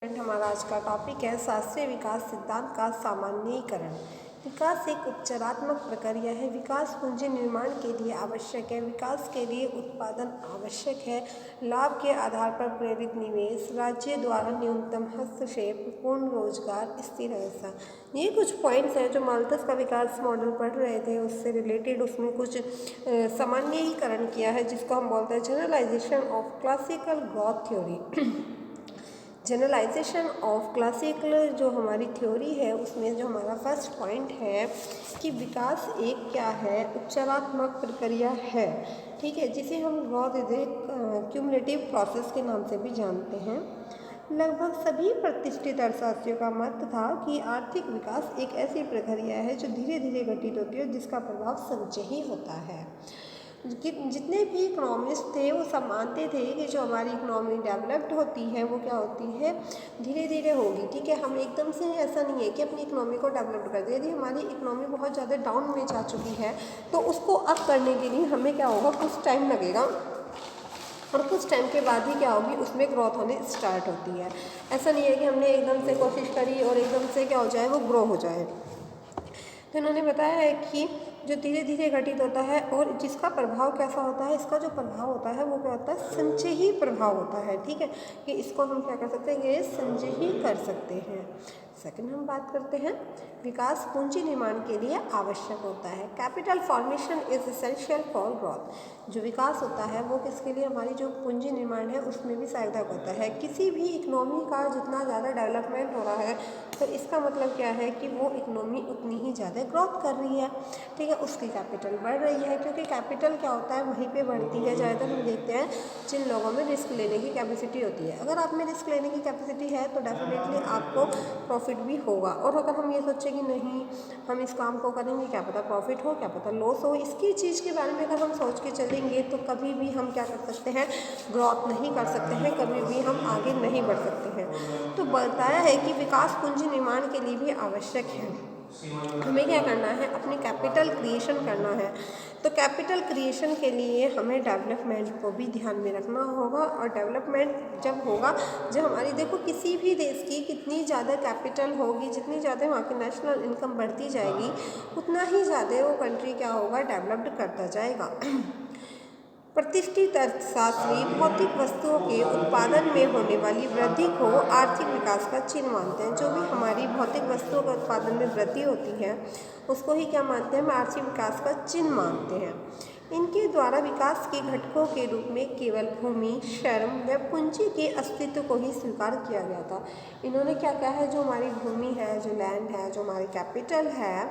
हमारा आज का टॉपिक है शास्त्रीय विकास सिद्धांत का सामान्यीकरण। विकास एक उपचारात्मक प्रक्रिया है। विकास पूंजी निर्माण के लिए आवश्यक है। विकास के लिए उत्पादन आवश्यक है। लाभ के आधार पर प्रेरित निवेश, राज्य द्वारा न्यूनतम हस्तक्षेप, पूर्ण रोजगार, स्थिर अवस्था। ये कुछ पॉइंट्स हैं जो माल्थस का विकास मॉडल पढ़ रहे थे, उससे रिलेटेड उसमें कुछ सामान्यीकरण किया है, जिसको हम बोलते हैं generalization of classical growth theory. Generalization of classical जो हमारी थ्योरी है, उसमें जो हमारा फर्स्ट पॉइंट है कि विकास एक क्या है, उपचारात्मक प्रक्रिया है, ठीक है, जिसे हम growth is a cumulative process के नाम से भी जानते हैं। लगभग सभी प्रतिष्ठित अर्थशास्त्रियों का मत था कि आर्थिक विकास एक ऐसी प्रक्रिया है जो धीरे धीरे घटित होती है, जिसका प्रभाव संचय ही होता है। जितने भी इकोनॉमिस्ट थे वो सब मानते थे कि जो हमारी इकोनॉमी डेवलप्ड होती है वो क्या होती है, धीरे धीरे होगी, ठीक है। हम एकदम से ऐसा नहीं है कि अपनी इकोनॉमी को डेवलप कर दें। यदि हमारी इकोनॉमी बहुत ज़्यादा डाउन में जा चुकी है तो उसको अप करने के लिए हमें क्या होगा, कुछ टाइम लगेगा, और कुछ टाइम के बाद ही क्या होगी, उसमें ग्रोथ होने स्टार्ट होती है। ऐसा नहीं है कि हमने एकदम से कोशिश करी और एकदम से क्या हो जाए, वो ग्रो हो जाए। तो इन्होंने बताया है कि जो धीरे धीरे घटित होता है और जिसका प्रभाव कैसा होता है, इसका जो प्रभाव होता है वो क्या होता है, संचय ही प्रभाव होता है, ठीक है, कि इसको हम क्या कर सकते हैं, ये संचय ही कर सकते हैं। सेकंड हम बात करते हैं, विकास पूंजी निर्माण के लिए आवश्यक होता है। Capital formation is essential for growth. जो विकास होता है वो किसके लिए, हमारी जो पूंजी निर्माण है उसमें भी सहायता करता है। किसी भी इकोनॉमी का जितना ज़्यादा डेवलपमेंट हो रहा है तो इसका मतलब क्या है कि वो इकोनॉमी उतनी ही ज़्यादा ग्रोथ कर रही है, ठीक है, उसकी कैपिटल बढ़ रही है, क्योंकि कैपिटल क्या होता है, वहीं पे बढ़ती है। ज़्यादातर हम देखते हैं जिन लोगों में रिस्क लेने की कैपेसिटी होती है, अगर आप में रिस्क लेने की कैपेसिटी है तो डेफिनेटली आपको प्रॉफिट भी होगा। और अगर हम ये सोचें कि नहीं हम इस काम को करेंगे, क्या पता प्रॉफिट हो, क्या पता लॉस हो, इसकी चीज़ के बारे में अगर हम सोच के चलेंगे तो कभी भी हम क्या कर सकते हैं, ग्रोथ नहीं कर सकते हैं, कभी भी हम आगे नहीं बढ़ सकते हैं। तो बताया है कि विकास पूंजी निर्माण के लिए भी आवश्यक है। हमें क्या करना है, अपनी कैपिटल क्रिएशन करना है। तो कैपिटल क्रिएशन के लिए हमें डेवलपमेंट को भी ध्यान में रखना होगा। और डेवलपमेंट जब होगा, जब हमारी देखो किसी भी देश की कितनी ज़्यादा कैपिटल होगी, जितनी ज़्यादा वहाँ की नेशनल इनकम बढ़ती जाएगी, उतना ही ज़्यादा वो कंट्री क्या होगा, डेवलप्ड करता जाएगा। प्रतिष्ठित अर्थशास्त्री भौतिक वस्तुओं के उत्पादन में होने वाली वृद्धि को आर्थिक विकास का चिन्ह मानते हैं। जो भी हमारी भौतिक वस्तुओं के उत्पादन में वृद्धि होती है उसको ही क्या मानते हैं, हम आर्थिक विकास का चिन्ह मानते हैं। इनके द्वारा विकास के घटकों के रूप में केवल भूमि, श्रम व पूंजी के अस्तित्व को ही स्वीकार किया गया था। इन्होंने क्या कहा है, जो हमारी भूमि है, जो लैंड है, जो हमारी कैपिटल है,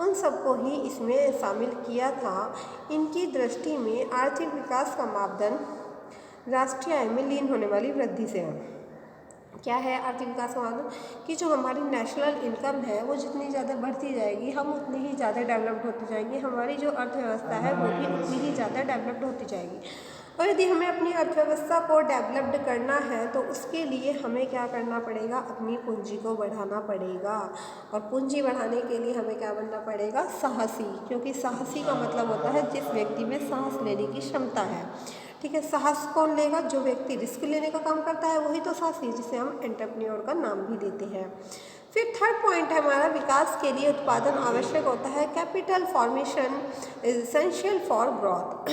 उन सबको ही इसमें शामिल किया था। इनकी दृष्टि में आर्थिक विकास का मापदंड राष्ट्रीय आय में लीन होने वाली वृद्धि से है। क्या है आर्थिक विकास का मापदंड, कि जो हमारी नेशनल इनकम है वो जितनी ज़्यादा बढ़ती जाएगी, हम उतनी ही ज़्यादा डेवलप्ड होती जाएंगे, हमारी जो अर्थव्यवस्था है वो भी उतनी ही ज़्यादा डेवलप्ड होती जाएगी। और यदि हमें अपनी अर्थव्यवस्था को डेवलप्ड करना है तो उसके लिए हमें क्या करना पड़ेगा, अपनी पूंजी को बढ़ाना पड़ेगा। और पूंजी बढ़ाने के लिए हमें क्या बनना पड़ेगा, साहसी, क्योंकि साहसी का मतलब होता है जिस व्यक्ति में साहस लेने की क्षमता है, ठीक है। साहस कौन लेगा, जो व्यक्ति रिस्क लेने का काम करता है वही तो साहसी, जिसे हम एंटरप्रेन्योर का नाम भी देते हैं। फिर थर्ड पॉइंट है हमारा, विकास के लिए उत्पादन आवश्यक होता है। Capital formation is essential for growth.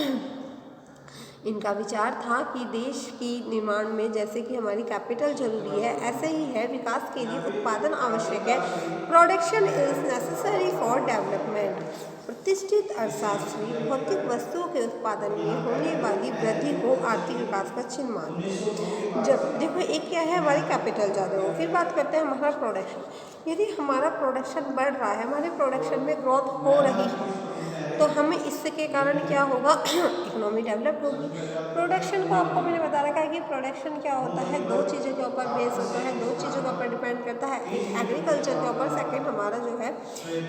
इनका विचार था कि देश की निर्माण में जैसे कि हमारी कैपिटल जरूरी है, ऐसे ही है विकास के लिए उत्पादन आवश्यक है। Production is necessary for development. प्रतिष्ठित अर्थशास्त्री भौतिक वस्तुओं के उत्पादन में होने वाली वृद्धि को आर्थिक विकास का चिन्ह मानते हैं। जब देखो एक क्या है, हमारी कैपिटल ज़्यादा हो, फिर बात करते हैं हमारा प्रोडक्शन। यदि हमारा प्रोडक्शन बढ़ रहा है, हमारे प्रोडक्शन में ग्रोथ हो रही है, तो हमें इसके कारण क्या होगा, इकोनॉमी डेवलप होगी। प्रोडक्शन को आपको मैंने बता रखा है कि प्रोडक्शन क्या होता है, दो चीज़ों के ऊपर बेस होता है, दो चीज़ों के ऊपर डिपेंड करता है। एक एग्रीकल्चर के ऊपर, सेकंड हमारा जो है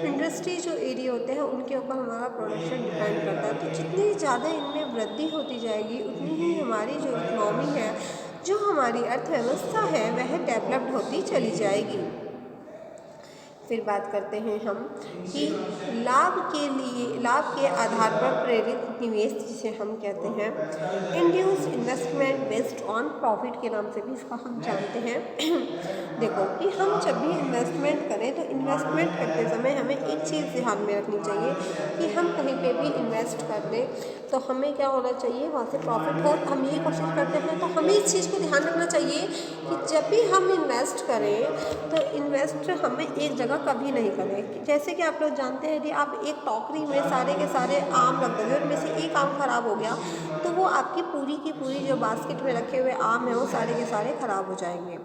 इंडस्ट्री जो एरिया होते हैं उनके ऊपर हमारा प्रोडक्शन डिपेंड करता है। तो जितनी ज़्यादा इनमें वृद्धि होती जाएगी उतनी ही हमारी जो इकोनॉमी है, जो हमारी अर्थव्यवस्था है, वह डेवलप्ड होती चली जाएगी। फिर बात करते हैं हम कि लाभ के आधार पर प्रेरित निवेश, जिसे हम कहते हैं induce investment based on profit के नाम से भी इसका हम जानते हैं। देखो कि हम जब भी इन्वेस्टमेंट करें तो इन्वेस्टमेंट करते समय हमें एक चीज़ ध्यान में रखनी चाहिए कि हम कहीं पे भी इन्वेस्ट कर दें तो हमें क्या होना चाहिए, वहाँ से प्रॉफिट हो। हम ये कोशिश करते हैं तो हमें इस चीज़ को ध्यान रखना चाहिए कि जब भी हम इन्वेस्ट करें तो इन्वेस्ट हमें एक जगह कभी नहीं करें। जैसे कि आप लोग जानते हैं यदि आप एक टोकरी में सारे के सारे आम रख दोगे, उनमें से एक आम खराब हो गया तो वो आपकी पूरी की पूरी जो बास्केट में रखे हुए आम हैं वो सारे के सारे खराब हो जाएंगे।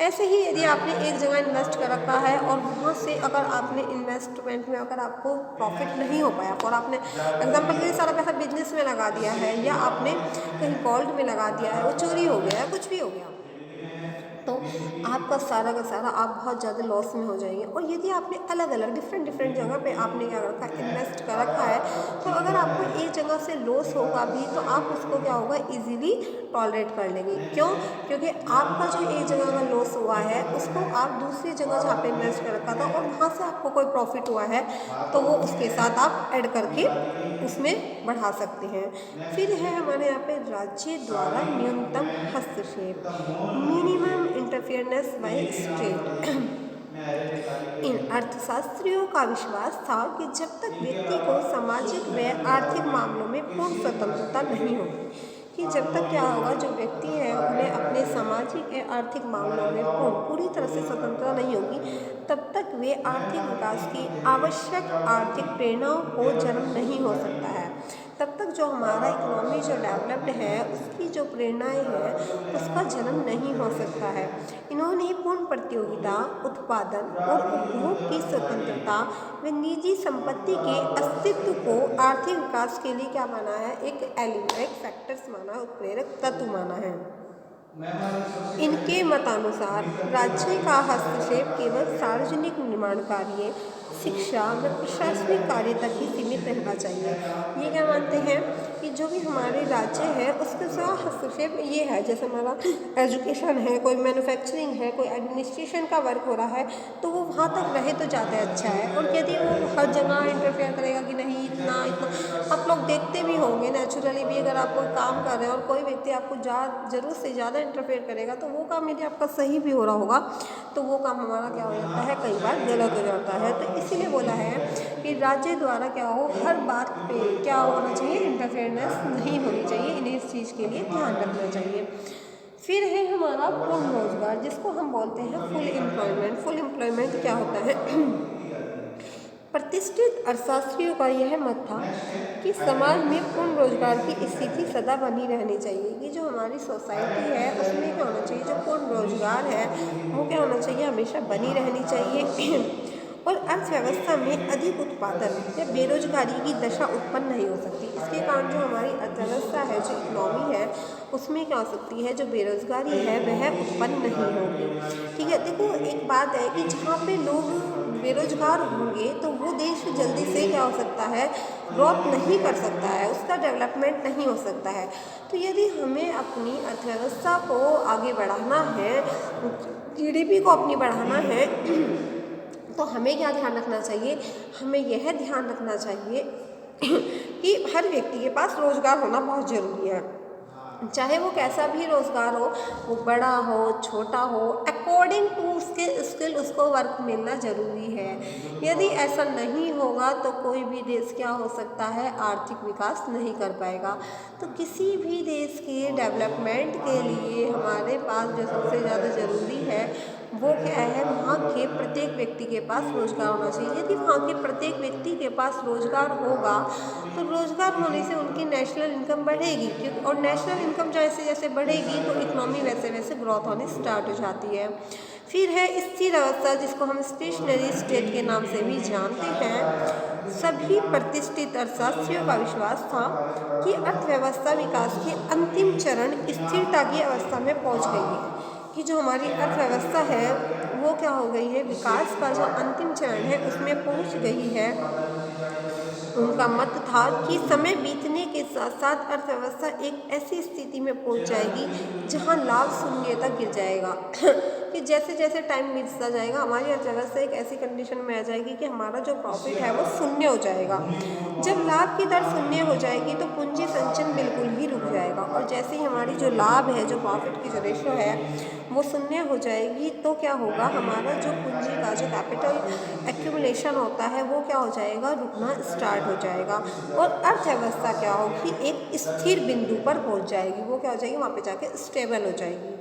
ऐसे ही यदि आपने एक जगह इन्वेस्ट कर रखा है और वहाँ से अगर आपने इन्वेस्टमेंट में अगर आपको प्रॉफिट नहीं हो पाया और आपने एग्जाम्पल के लिए सारा पैसा बिजनेस में लगा दिया है या आपने कहीं गोल्ड में लगा दिया है, वो चोरी हो गया है, कुछ भी हो गया, तो आपका सारा का सारा आप बहुत ज़्यादा लॉस में हो जाएंगे। और यदि आपने अलग अलग डिफरेंट जगह पे आपने क्या रखा है, इन्वेस्ट कर रखा है, तो अगर आपको एक जगह से लॉस होगा भी तो आप उसको क्या होगा, इजीली टॉलरेट कर लेंगे। क्यों? क्योंकि आपका जो एक जगह का लॉस हुआ है उसको आप दूसरी जगह जहाँ पे इन्वेस्ट कर रखा था और वहाँ से आपको कोई प्रॉफिट हुआ है तो वो उसके साथ आप ऐड करके उसमें बढ़ा सकते हैं। फिर है हमारे यहाँ पे राज्य द्वारा न्यूनतम हस्तक्षेप, मिनिमम इंटरफेरेंस बाय स्टेट। इन अर्थशास्त्रियों का विश्वास था कि जब तक व्यक्ति को सामाजिक व आर्थिक मामलों में पूर्ण स्वतंत्रता नहीं होगी, कि जब तक क्या होगा, जो व्यक्ति है उन्हें अपने सामाजिक या आर्थिक मामलों में पूरी तरह से स्वतंत्रता नहीं होगी, तब तक वे आर्थिक विकास की आवश्यक आर्थिक प्रेरणाओं को जन्म नहीं हो सकता है। तब तक जो हमारा इकोनॉमी जो डेवलप्ड है उसकी जो प्रेरणाएं हैं उसका जन्म नहीं हो सकता है। इन्होंने पूर्ण प्रतियोगिता, उत्पादन और उपभोग की स्वतंत्रता व निजी संपत्ति के अस्तित्व को आर्थिक विकास के लिए क्या माना है, एक फैक्टर्स माना, उत्प्रेरक तत्व माना है। इनके मतानुसार राज्य का हस्तक्षेप केवल सार्वजनिक निर्माण कार्य, शिक्षा व प्रशासनिक कार्य तक ही सीमित रहना चाहिए। ये क्या मानते हैं कि जो भी हमारे राज्य है उसके साथ हस्तक्षेप ये है, जैसे हमारा एजुकेशन है, कोई मैन्युफैक्चरिंग है, कोई एडमिनिस्ट्रेशन का वर्क हो रहा है तो वो वहाँ तक रहे तो ज़्यादा अच्छा है। और यदि वो हर जगह इंटरफेयर करेगा कि नहीं इतना, आप लोग देखते भी होंगे नेचुरली भी, अगर आप कोई काम कर रहे हैं और कोई व्यक्ति आपको ज़रूरत से ज़्यादा इंटरफेयर करेगा तो वो काम यदि आपका सही भी हो रहा होगा तो वो काम हमारा क्या हो जाता है, कई बार गलत हो जाता है। तो इसीलिए बोला है कि राज्य द्वारा क्या हो, हर बात पे क्या होना चाहिए, इंटरफेरेंस नहीं होनी चाहिए, इन्हें इस चीज़ के लिए ध्यान रखना चाहिए। फिर है हमारा पूर्ण रोजगार, जिसको हम बोलते हैं फुल एम्प्लॉयमेंट। फुल एम्प्लॉयमेंट क्या होता है, प्रतिष्ठित अर्थशास्त्रियों का यह मत था कि समाज में पूर्ण रोजगार की स्थिति सदा बनी रहनी चाहिए। कि जो हमारी सोसाइटी है उसमें क्या होना चाहिए, जो पूर्ण रोजगार है वो क्या होना चाहिए, हमेशा बनी रहनी चाहिए। और अर्थव्यवस्था में अधिक उत्पादन या बेरोजगारी की दशा उत्पन्न नहीं हो सकती। इसके कारण जो हमारी अर्थव्यवस्था है, जो इकोनॉमी है, उसमें क्या हो सकती है, जो बेरोजगारी है वह उत्पन्न नहीं होगी। ठीक है, देखो एक बात है कि जहाँ पे लोग बेरोजगार होंगे तो वो देश जल्दी से क्या हो सकता है, ग्रोथ नहीं कर सकता है, उसका डेवलपमेंट नहीं हो सकता है। तो यदि हमें अपनी अर्थव्यवस्था को आगे बढ़ाना है, जीडीपी को अपनी बढ़ाना है तो हमें क्या ध्यान रखना चाहिए, हमें यह ध्यान रखना चाहिए कि हर व्यक्ति के पास रोजगार होना बहुत ज़रूरी है। चाहे वो कैसा भी रोज़गार हो, वो बड़ा हो छोटा हो, अकॉर्डिंग टू उसके स्किल उसको वर्क मिलना ज़रूरी है। यदि ऐसा नहीं होगा तो कोई भी देश क्या हो सकता है, आर्थिक विकास नहीं कर पाएगा। तो किसी भी देश के डेवलपमेंट के लिए हमारे पास जो सबसे ज़्यादा ज़रूरी है वो क्या है, वहाँ के प्रत्येक व्यक्ति के पास रोज़गार होना चाहिए। यदि वहाँ के प्रत्येक व्यक्ति के पास रोज़गार होगा तो रोज़गार होने से उनकी नेशनल इनकम बढ़ेगी, क्योंकि और नेशनल इनकम जैसे जैसे बढ़ेगी तो इकोनॉमी वैसे वैसे ग्रोथ होने स्टार्ट हो जाती है। फिर है स्थिर अवस्था, जिसको हम स्टेशनरी स्टेट के नाम से भी जानते हैं। सभी प्रतिष्ठित अर्थशास्त्रियों का विश्वास था कि अर्थव्यवस्था विकास के अंतिम चरण स्थिरता की अवस्था में पहुँच गई है। कि जो हमारी अर्थव्यवस्था है वो क्या हो गई है, विकास का जो अंतिम चरण है उसमें पहुंच गई है। उनका मत था कि समय बीतने के साथ साथ अर्थव्यवस्था एक ऐसी स्थिति में पहुंच जाएगी जहां लाभ शून्य तक गिर जाएगा। कि जैसे जैसे टाइम बीतता जाएगा हमारी अर्थव्यवस्था एक ऐसी कंडीशन में आ जाएगी कि हमारा जो प्रॉफिट है वो शून्य हो जाएगा। जब लाभ की दर शून्य हो जाएगी तो पूंजी संचयन बिल्कुल ही रुक जाएगा, और जैसे ही हमारी जो लाभ है, जो प्रॉफिट की जो रेशो है वो शून्य हो जाएगी, तो क्या होगा, हमारा जो पूंजी का जो कैपिटल एक्यूमुलेशन होता है वो क्या हो जाएगा, रुकना स्टार्ट हो जाएगा, और अर्थव्यवस्था क्या होगी, एक स्थिर बिंदु पर पहुंच जाएगी। वो क्या हो जाएगी, वहाँ पे जाके स्टेबल हो जाएगी।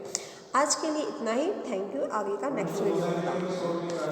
आज के लिए इतना ही। Thank you. आगे का नेक्स्ट वीडियो बताऊँ।